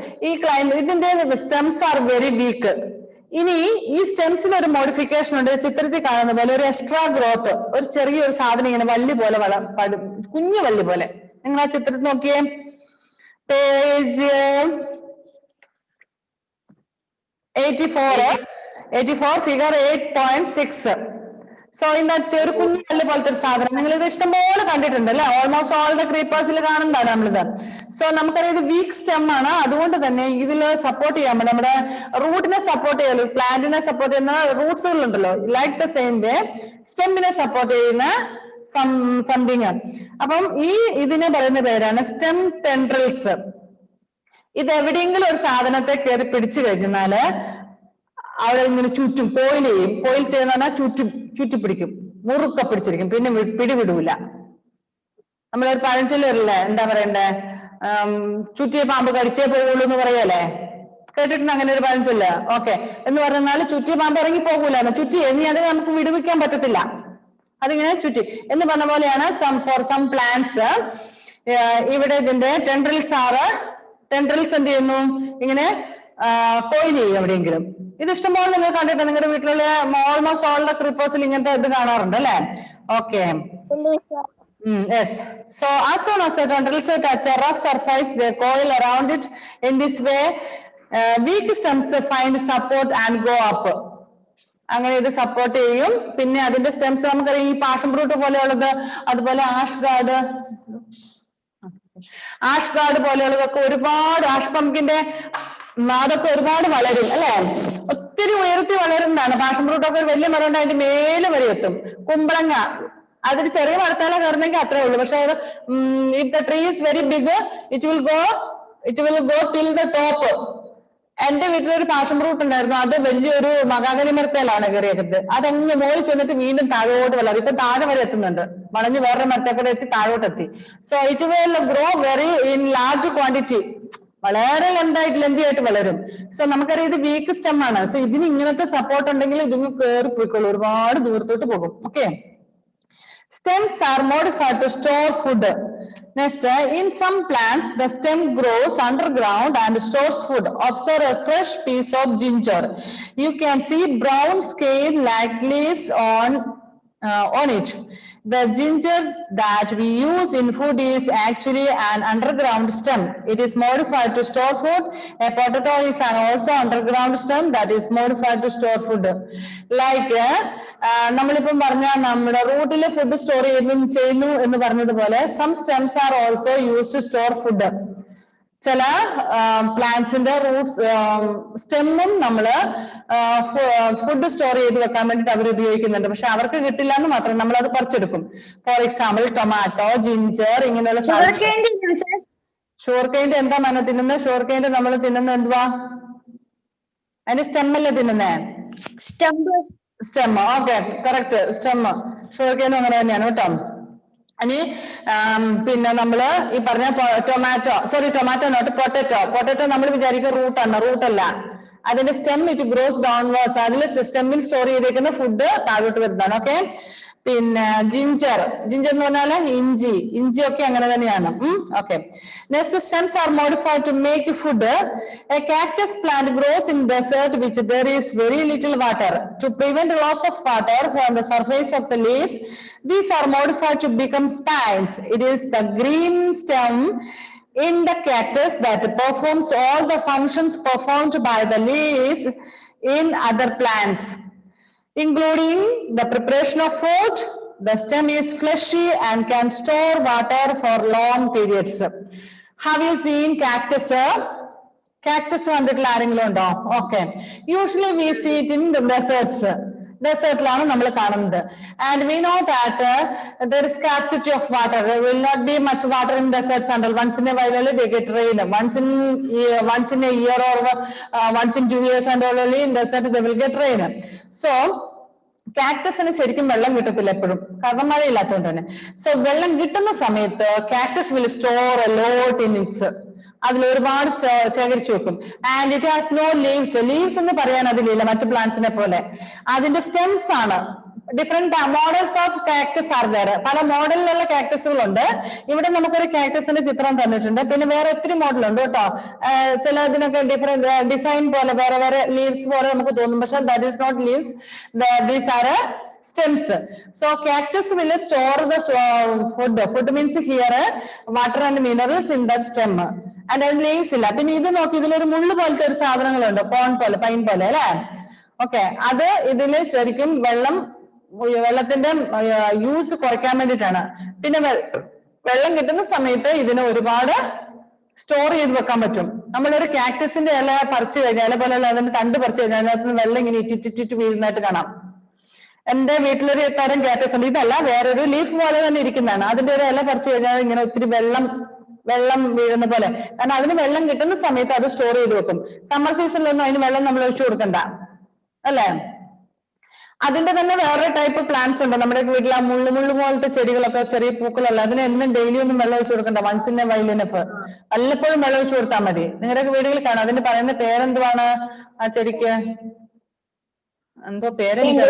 ഇതിന്റെ സ്റ്റെംസ് ആർ വെരി വീക്ക്. ഇനി ഈ സ്റ്റെംസിൽ ഒരു മോഡിഫിക്കേഷൻ ഉണ്ട്. ചിത്രത്തിൽ കാണുന്ന പോലെ ഒരു എക്സ്ട്രാ ഗ്രോത്ത്, ഒരു ചെറിയൊരു സാധനം ഇങ്ങനെ വള്ളി പോലെ കുഞ്ഞു വള്ളി പോലെ. നിങ്ങൾ ആ ചിത്രത്തിൽ നോക്കിയേ, പേജ് 84 ഫിഗർ 8.6. സോ ഇന്നത്തെ ഒരു കുഞ്ഞു വള്ളി പോലത്തെ ഒരു സാധനം നിങ്ങൾ ഇത് ഇഷ്ടംപോലെ കണ്ടിട്ടുണ്ട് അല്ലെ, ഓൾമോസ്റ്റ് ഓൾ ദ ക്രീപ്പേഴ്സിൽ കാണുന്നതാണ് നമ്മളിത്. സോ നമുക്കറിയാം ഇത് വീക്ക് സ്റ്റെം ആണ്, അതുകൊണ്ട് തന്നെ ഇതിൽ സപ്പോർട്ട് ചെയ്യാൻ പറ്റും, നമ്മുടെ റൂട്ടിനെ സപ്പോർട്ട് ചെയ്യാൻ, പ്ലാന്റിനെ സപ്പോർട്ട് ചെയ്യുന്ന റൂട്ട്സുകളുണ്ടല്ലോ, ലൈക്ക് ദ സെയിം വേ സ്റ്റെമ്മിനെ സപ്പോർട്ട് ചെയ്യുന്ന സംതിങ്. അപ്പം ഇതിനെ പറയുന്ന പേരാണ് സ്റ്റെം ടെൻഡ്രിൽസ്. ഇത് എവിടെയെങ്കിലും ഒരു സാധനത്തെ കയറി പിടിച്ചു കഴിഞ്ഞാല് അവിടെ ഇങ്ങനെ ചുറ്റും കോയിൽ ചെയ്യും. കോയിൽ ചെയ്യുന്ന പറഞ്ഞാൽ ചുറ്റിപ്പിടിക്കും, മുറുക്ക പിടിച്ചിരിക്കും, പിന്നെ പിടിവിടൂല. നമ്മളൊരു പഴഞ്ചൊല്ലല്ലേ, എന്താ പറയണ്ടേ, ചുറ്റിയ പാമ്പ് കടിച്ചേ പോവുള്ളൂ എന്ന് പറയല്ലേ, കേട്ടിട്ടുണ്ട് അങ്ങനെ ഒരു പഴഞ്ചൊല്ല്. ഓക്കെ, എന്ന് പറഞ്ഞാൽ ചുറ്റിയ പാമ്പ് ഇറങ്ങി പോകൂല, ചുറ്റി ഇനി അത് നമുക്ക് വിടുവിക്കാൻ പറ്റത്തില്ല, അതിങ്ങനെ ചുറ്റി എന്ന് പറഞ്ഞ പോലെയാണ് ഫോർ സം പ്ലാന്റ്സ്. ഇവിടെ ഇതിന്റെ ടെൻഡ്രിൽസ് എന്ത് ചെയ്യുന്നു, ഇങ്ങനെ കോയിൽ ചെയ്യും എവിടെയെങ്കിലും. ഇത് ഇഷ്ടംപോലെ നിങ്ങൾ കണ്ടിട്ട് നിങ്ങളുടെ വീട്ടിലുള്ള ഓൾമോസ്റ്റ് ഓൾ ദ ക്രീപ്പേഴ്സിൽ ഇങ്ങനത്തെ ഇത് കാണാറുണ്ട് അല്ലെ. Okay, yes. So as soon as the tendrils touch a rough surface, they coil around it. In this way, weak stems find support and go up. അങ്ങനെ ഇത് സപ്പോർട്ട് ചെയ്യും. പിന്നെ അതിന്റെ സ്റ്റെംസ് നമുക്കറിയാം, ഈ പാഷൻ ഫ്രൂട്ട് പോലെയുള്ളത്, അതുപോലെ ആഷ് ഗാർഡ് പോലെയുള്ളതൊക്കെ ഒരുപാട്, ആഷ് പംകിന്റെ അതൊക്കെ ഒരുപാട് വളരും അല്ലെ, ഒത്തിരി ഉയർത്തി വളരുന്നതാണ്. പാഷൻ ഫ്രൂട്ടൊക്കെ ഒരു വലിയ മരം ഉണ്ട്, അതിന്റെ മേലെ വരെ എത്തും. കുമ്പളങ്ങ അതൊരു ചെറിയ മരത്താല കയറുന്നെങ്കിൽ അത്രേ ഉള്ളൂ, പക്ഷെ അത് if the tree is very big it will go till the top. എന്റെ വീട്ടിലൊരു പാഷൻ ഫ്രൂട്ട് ഉണ്ടായിരുന്നു, അത് വലിയൊരു മകാഗനി മരത്തേലാണ് കയറിയത്. അതങ്ങ് മുകളിൽ ചെന്നിട്ട് വീണ്ടും താഴോട്ട് വളരും. ഇപ്പൊ താഴെ വരെ എത്തുന്നുണ്ട്, വളഞ്ഞ് വേറൊരു മരത്തെ കൂടെ എത്തി താഴോട്ടെത്തി. So it will grow very in large quantity, വളരെ ലെന്തിയായിട്ട് വളരും. സോ നമുക്കറിയാം ഇത് വീക്ക് സ്റ്റെം ആണ്. സോ ഇതിന് ഇങ്ങനത്തെ സപ്പോർട്ട് ഉണ്ടെങ്കിൽ ഇതിന് കയറി പോയിക്കോളൂ, ഒരുപാട് ദൂരത്തോട്ട് പോകും. Okay, stems are modified to store food. Next, in some plants, the stem grows underground and stores food. Observe a fresh piece of ginger. You can see brown scale-like leaves on it. The ginger that we use in food is actually an underground stem. It is modified to store food. A potato is also underground stem that is modified to store food. Like നമ്മളിപ്പം പറഞ്ഞ നമ്മുടെ റൂട്ടില് ഫുഡ് സ്റ്റോർ ചെയ്യുന്നു എന്ന് പറഞ്ഞതുപോലെ some stems are also use to store food. ചില പ്ലാന്റ്സിന്റെ റൂട്ട്സ് സ്റ്റെമ്മും നമ്മള് ഫുഡ് സ്റ്റോർ ചെയ്ത് വെക്കാൻ വേണ്ടിട്ട് അവർ ഉപയോഗിക്കുന്നുണ്ട്. പക്ഷെ അവർക്ക് കിട്ടില്ല എന്ന് മാത്രം, നമ്മൾ അത് പറിച്ചെടുക്കും. ഫോർ എക്സാമ്പിൾ ടൊമാറ്റോ, ജിഞ്ചർ, ഇങ്ങനെയുള്ള ഷുഗർ കെയിന്റെ എന്താ മന തിന്നുന്നത്? ഷുഗർ കെയിന്റെ നമ്മൾ തിന്നുന്നത് എന്തുവാ? അതിന്റെ സ്റ്റെമ്മല്ലേ തിന്നുന്നേ? Stem. Okay, correct, stem. Sugar കെയിനും അങ്ങനെ തന്നെയാണ് കേട്ടോ. ഇനി പിന്നെ നമ്മള് ഈ പറഞ്ഞ ടൊമാറ്റോ നോട്ട് പൊട്ടറ്റോ നമ്മൾ വിചാരിക്കുക റൂട്ടല്ല, അതിന്റെ സ്റ്റെം ഇറ്റ് ഗ്രോസ് ഡൗൺവേഴ്സ്. അതിൽ സ്റ്റെമ്മിൽ സ്റ്റോർ ചെയ്തേക്കുന്ന ഫുഡ് താഴോട്ട് വരുന്നതാണ്. ഓക്കെ, പിന്നെ ജിഞ്ചർ എന്ന് പറഞ്ഞാല് ഇഞ്ചിയൊക്കെ അങ്ങനെ തന്നെയാണ്. Okay, next stems are modified to make food. A cactus plant grows in desert which there is very little water. To prevent loss of water from the surface of the leaves, these are modified to become spines. It is the green stem in the cactus that performs all the functions performed by the leaves in other plants. including the preparation of food. The stem is fleshy and can store water for long periods. Have you seen cactus? Cactus കണ്ടിട്ടുള്ള ആരെങ്കിലും ഉണ്ടോ? Okay. Usually we see it in the deserts. ഡെസേർട്ടിലാണ് നമ്മൾ കാണുന്നത്. And we know that there is scarcity of water. There will not be much water in deserts until once in a while only they get rain. Once in a year or once in 2 years and only in desert they will get rain. So കാക്ടസിന് ശരിക്കും വെള്ളം കിട്ടത്തില്ല എപ്പോഴും, കാരണം മഴയില്ലാത്തതുകൊണ്ട് തന്നെ. സോ വെള്ളം കിട്ടുന്ന സമയത്ത് cactus will store a lot in its. അതിൽ ഒരുപാട് ശേഖരിച്ചു വെക്കും. And it has no leaves. Leaves എന്ന് പറയാൻ അതിലില്ല മറ്റു പ്ലാന്റ്സിനെ പോലെ. അതിന്റെ സ്റ്റെംസ് ആണ്. Different models of cactus are വേറെ. പല മോഡലിലുള്ള കാക്ടസുകളുണ്ട്. ഇവിടെ നമുക്കൊരു കാക്ടസിന്റെ ചിത്രം തന്നിട്ടുണ്ട്. പിന്നെ വേറെ ഒത്തിരി മോഡലുണ്ട് കേട്ടോ. ചിലതിനൊക്കെ ഡിഫറെന്റ് ഡിസൈൻ പോലെ വേറെ വേറെ ലീവ്സ് പോലെ നമുക്ക് തോന്നും, പക്ഷെ that is not leaves. These are stems. So cactus will store the food. Food means here water and minerals in the stem. And then leaves illa. Then idu nokki idilloru mullu polte oru sadhanangalundu, corn pole, pine pole alle. Okay, adu idile ശരിക്കും വെള്ളത്തിന്റെ യൂസ് കുറയ്ക്കാൻ വേണ്ടിയിട്ടാണ്. പിന്നെ വെള്ളം കിട്ടുന്ന സമയത്ത് ഇതിനെ ഒരുപാട് സ്റ്റോർ ചെയ്ത് വെക്കാൻ പറ്റും. നമ്മളൊരു കാക്ടസിന്റെ ഇല പറിച്ചു കഴിഞ്ഞാൽ, ഇല പോലെയുള്ള അതിന്റെ തണ്ട് പറിച്ചു കഴിഞ്ഞാൽ അതിനകത്ത് വെള്ളം ഇങ്ങനെ ഇറ്റിറ്റിട്ട് വീഴുന്നതായിട്ട് കാണാം. എന്റെ വീട്ടിലൊരു തരം കാക്ടസ് ഉണ്ട്. ഇതല്ല, വേറൊരു ലീഫ് പോലെ തന്നെ ഇരിക്കുന്നതാണ്. അതിന്റെ ഒരു ഇല പറിച്ചു കഴിഞ്ഞാൽ ഇങ്ങനെ ഒത്തിരി വെള്ളം വീഴുന്ന പോലെ. കാരണം അതിന് വെള്ളം കിട്ടുന്ന സമയത്ത് അത് സ്റ്റോർ ചെയ്ത് വെക്കും. സമ്മർ സീസണിലൊന്നും അതിന് വെള്ളം നമ്മൾ ഒഴിച്ചു കൊടുക്കണ്ട, അല്ലേ? അതിന്റെ തന്നെ വേറെ ടൈപ്പ് പ്ലാന്റ്സ് ഉണ്ട് നമ്മുടെ വീട്ടിൽ. ആ മുള്ളു പോലത്തെ ചെടികളൊക്കെ, ചെറിയ പൂക്കളല്ല, അതിന് എന്നും ഡെയിലി ഒന്നും വെള്ളം ഒഴിച്ചു കൊടുക്കണ്ട. വൺസിന്റെ വൈലിനഫ് വല്ലപ്പോഴും വെള്ളം ഒഴിച്ചു കൊടുത്താൽ മതി. നിങ്ങളുടെ വീടുകളിൽ കാണാം. അതിന്റെ പറയുന്ന പേരെന്തുവാണ് ആ ചെടിക്ക്? എന്തോ പേരെന്താ?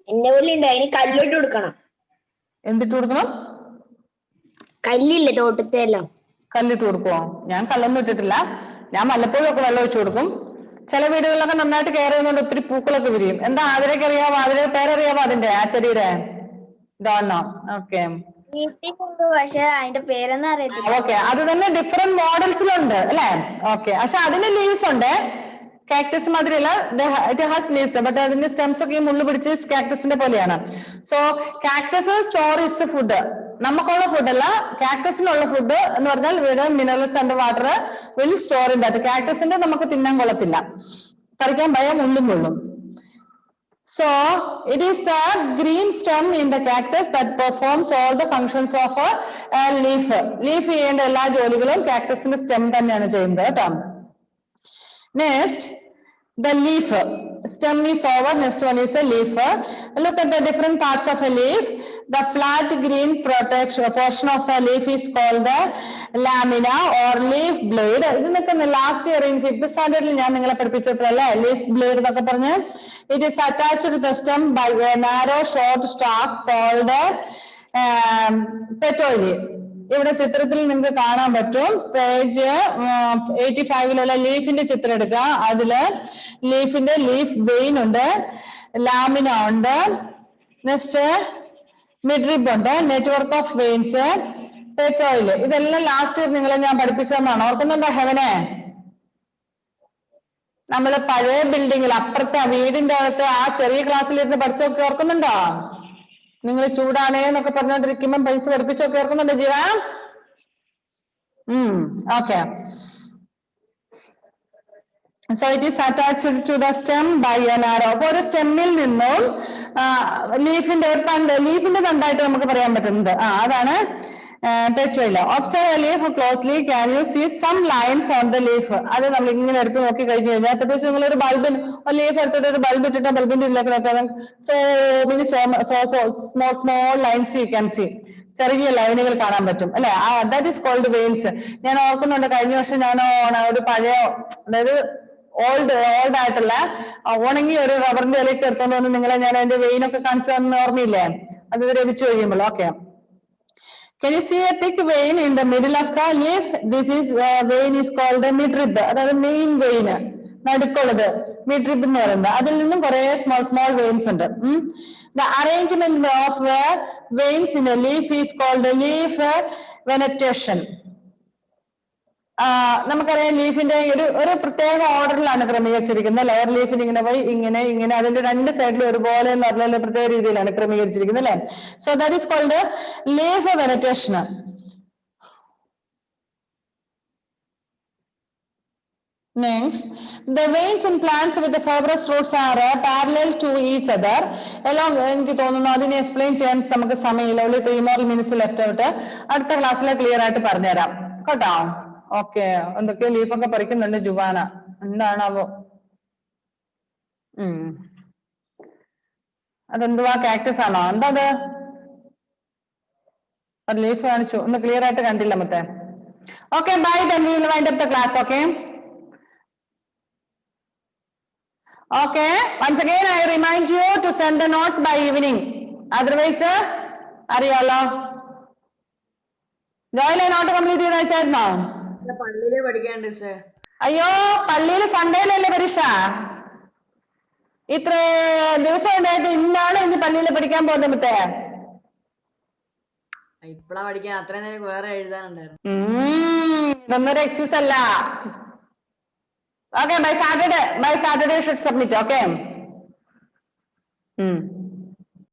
എന്റെ വീട്ടിലുണ്ട്. അതിന് കല്ലിട്ട് കൊടുക്കണം. എന്തിട്ട് കൊടുക്കണം? കല്ലില്ലേ തോട്ടത്തെ എല്ലാം കല്ലിട്ട് കൊടുക്കുവോ? ഞാൻ കല്ലൊന്നും ഇട്ടിട്ടില്ല. ഞാൻ വല്ലപ്പോഴും ഒക്കെ വെള്ളം ഒഴിച്ചു കൊടുക്കും. ചില വീടുകളിലൊക്കെ നന്നായിട്ട് കെയർ ചെയ്യുന്നതുകൊണ്ട് ഒത്തിരി പൂക്കളൊക്കെ വിരിയും. എന്താ ആതിരക്ക് അറിയാവോ? ആതിര പേരറിയാവോ അതിന്റെ, ആ ചെടിയുടെ? ഇതാണോ? ഓക്കെ, പക്ഷെ അതിന്റെ പേരൊന്നും അറിയത്തില്ല. ഓക്കെ, അത് തന്നെ ഡിഫറെന്റ് മോഡൽസിലുണ്ട് അല്ലെ? ഓക്കെ, പക്ഷെ അതിന് ലീവ്സ് ഉണ്ട്. കാക്ടസ് മാതിരിയല്ല, ഇറ്റ് ഹാസ് ലീവ്സ്. ബട്ട് അതിന്റെ സ്റ്റെംസ് ഒക്കെ മുള്ളു പിടിച്ച് കാക്ടസിന്റെ പോലെയാണ്. So cactus store its food. നമുക്കുള്ള ഫുഡല്ല, കാക്ടസിനുള്ള ഫുഡ് എന്ന് പറഞ്ഞാൽ minerals and water will store in that. കാക്ടസിന്റെ നമുക്ക് തിന്നാൻ കൊള്ളത്തില്ല, പറിക്കാൻ ഭയം, ഉള്ളും കൊള്ളും. So it is the green stem in the cactus that performs all the functions of a leaf. Leaf ചെയ്യേണ്ട എല്ലാ ജോലികളും കാക്ടസിന്റെ സ്റ്റെം തന്നെയാണ് ചെയ്യുന്നത് കേട്ടോ. Next, the leaf. Stem is over. Next one is a leaf. Look at the different parts of a leaf. The flat green portion of the leaf is called the lamina or leaf blade. ഇതിനൊക്കെ ലാസ്റ്റ് ഇയർ ഇൻ 5th സ്റ്റാൻഡേർഡിൽ ഞാൻ നിങ്ങളെ പഠിപ്പിച്ചിട്ടല്ലേ leaf blade എന്നൊക്കെ പറഞ്ഞ്. It is attached to the stem by a narrow short stalk called petioles. ഇവിടെ ചിത്രത്തിൽ നിങ്ങൾക്ക് കാണാൻ പറ്റും. പേജ് 85 ലീഫിന്റെ ചിത്രം എടുക്കുക. അതില് ലീഫിന്റെ ലീഫ് വെയിൻ ഉണ്ട്, ലാമിന ഉണ്ട്, നെക്സ്റ്റ് മിഡ്രിബ് ഉണ്ട്, നെറ്റ്വർക്ക് ഓഫ് വെയിൻസ്, പെറ്റോയിൽ. ഇതെല്ലാം ലാസ്റ്റ് ഇയർ നിങ്ങളെ ഞാൻ പഠിപ്പിച്ചതെന്നാണ്. ഓർക്കുന്നുണ്ടോ ഹെവനെ? നമ്മള് പഴയ ബിൽഡിങ്ങിൽ അപ്പുറത്തെ വീടിന്റെ അകത്ത് ആ ചെറിയ ക്ലാസ്സിലിരുന്ന് പഠിച്ചൊക്കെ ഓർക്കുന്നുണ്ടോ? നിങ്ങൾ ചൂടാണേ എന്നൊക്കെ പറഞ്ഞോണ്ടിരിക്കുമ്പോൾ പൈസ പഠിപ്പിച്ചൊക്കെ ഓർക്കുന്നുണ്ടോ ജീവ? Okay. So it is attached to the stem by an arrow. അപ്പൊ ഒരു സ്റ്റെമ്മിൽ നിന്നും ലീഫിന്റെ തണ്ടായിട്ട് നമുക്ക് പറയാൻ പറ്റുന്നത് അതാണ് petiole. Observe a leaf closely. Can you see some lines on the leaf? അത് നമ്മൾ ഇങ്ങനെ എടുത്ത് നോക്കി കഴിഞ്ഞു കഴിഞ്ഞാൽ പ്രത്യേകിച്ച് നിങ്ങളൊരു ബൾബിന് ലീഫ് എടുത്തിട്ട് ഒരു ബൾബ് ഇട്ടിട്ട് ബൾബിന്റെ small lines you can see. ചെറിയ ലൈനുകൾ കാണാൻ പറ്റും അല്ലെ? That is called veins. ഞാൻ ഓർക്കുന്നുണ്ട് കഴിഞ്ഞ വർഷം ഞാൻ ഒരു പഴയ, അതായത് ഓൾഡ് ആയിട്ടുള്ള ഉണങ്ങി ഒരു റബ്ബറിന്റെ ഇലയൊക്കെ എടുത്തോണ്ട് വന്ന് നിങ്ങളെ ഞാൻ അതിന്റെ വെയിനൊക്കെ കാണിച്ചു തന്നെ ഓർമ്മയില്ലേ? അത് രവിച്ചു കഴിയുമ്പോൾ. Okay, can you see a thick vein in the middle of the leaf? This is vein is called the midrib. അതായത് മെയിൻ വെയിൻ നടുക്കുള്ളത് midrib എന്ന് പറയുന്നത്. അതിൽ നിന്നും കുറെ സ്മോൾ വെയിൻസ് ഉണ്ട്. The arrangement of veins in a leaf is called the leaf venetation. നമുക്കറിയാം ലീഫിന്റെ ഒരു പ്രത്യേക ഓർഡറിലാണ് ക്രമീകരിച്ചിരിക്കുന്നത്. ലെയർ ലീഫിന് ഇങ്ങനെ പോയി ഇങ്ങനെ ഇങ്ങനെ അതിന്റെ രണ്ട് സൈഡിലും ഒരുപോലെ എന്ന് പറഞ്ഞാൽ പ്രത്യേക രീതിയിലാണ് ക്രമീകരിച്ചിരിക്കുന്നത് അല്ലെ. So that is called leaf venation. Next, the veins in plants with the fibrous roots are parallel to each other. Along, എനിക്ക് തോന്നുന്നു അതിനെ എക്സ്പ്ലെയിൻ ചെയ്യാൻ നമുക്ക് സമയമില്ല. ഒരു 3 more minutes ലെഫ്റ്റ് ആയിട്ട് അടുത്ത ക്ലാസ്സിൽ ക്ലിയർ ആയിട്ട് പറഞ്ഞുതരാം കേട്ടോ. ഓക്കെ, എന്തൊക്കെയോ ലീഫൊക്കെ പറിക്കുന്നുണ്ട് ജുവാന, എന്താണാവോ? അതെന്തുവാ, കാക്ടസ് ആണോ? എന്താ അത് ലീഫ് കാണിച്ചു, ഒന്ന് ക്ലിയർ ആയിട്ട് കണ്ടില്ല മറ്റേ. Okay, bye, then we will wind up the class. Okay, once again I remind you to send the notes by evening. Otherwise, അറിയാലോ. ജോയിലെ നോട്ട് കംപ്ലീറ്റ് ചെയ്ത് വെച്ചായിരുന്നോ? പള്ളിയിലെ പഠിക്കാണ്ട് സർ. അയ്യോ, പള്ളിയിൽ സൺഡേയിലല്ലേ പരീക്ഷ? ഇത്ര ദിവസം ഉണ്ടായിട്ട് ഇന്നാണ് ഇനി പള്ളിയിൽ പഠിക്കാൻ പോകുന്നത് മറ്റേ. ഇപ്പളാ പഠിക്കാൻ, അത്രയും നേരം വേറെ എഴുതാനുണ്ടായിരുന്നു. ഇതൊന്നൊരു എക്സ്ക്യൂസ് അല്ല. Okay, by Saturday you should submit. Okay.